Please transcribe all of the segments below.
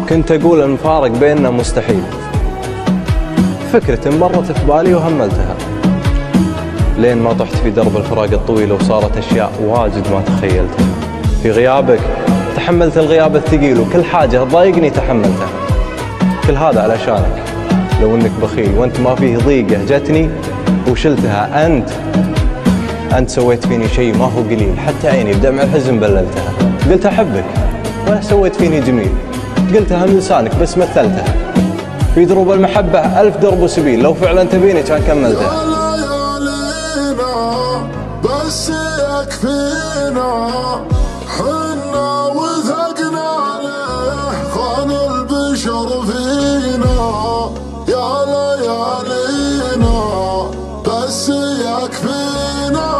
كنت أقول أن فارق بيننا مستحيل، فكرة مرت في بالي وهملتها، لين ما طحت في درب الفراق الطويل وصارت أشياء واجد ما تخيلتها. في غيابك تحملت الغياب الثقيل، وكل حاجة تضايقني تحملتها، كل هذا علشانك. لو انك بخيل وانت ما فيه ضيقة جتني وشلتها، انت سويت فيني شيء ما هو قليل، حتى عيني بدمع الحزن بللتها. قلت احبك ولا سويت فيني جميل، قلتها من لسانك بس مثلتها. في دروب المحبة 1000 درب وسبيل، لو فعلا تبيني كان كملتها. بس يكفينا حنا وثقنا له، خان البشر فينا يا ليالينا. بس يكفينا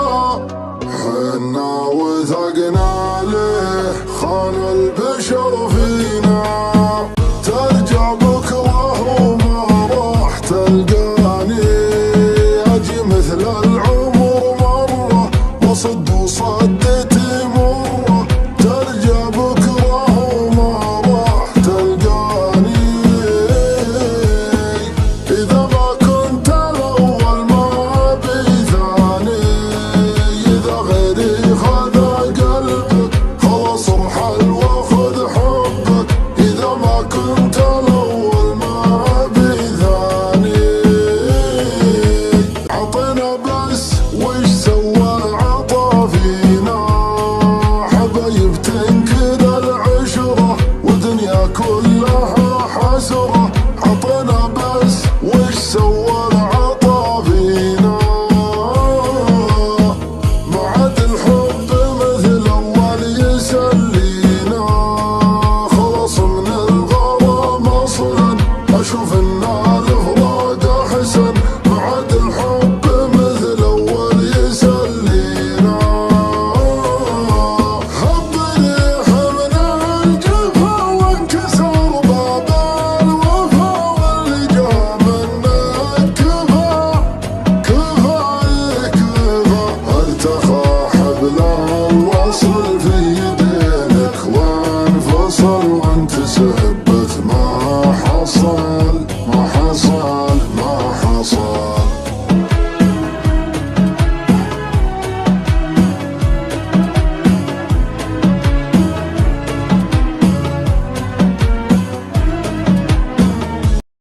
حنا وثقنا له، خان البشر فينا. ترجع بكره وما راح تلقاني، اجي مثل العمر مره وصد وصدتي مره. ترجع بكره وما راح تلقاني، اذا ما كنت الاول ما بي ثاني. اذا غيري خذ قلبك خلاص ارحل واخذ حبك، اذا ما كنت الاول ما بي ثاني. عطنا بس وش سوى العطا فينا، حبايب تنكد العشرة ودنيا كلها حسرة. عطنا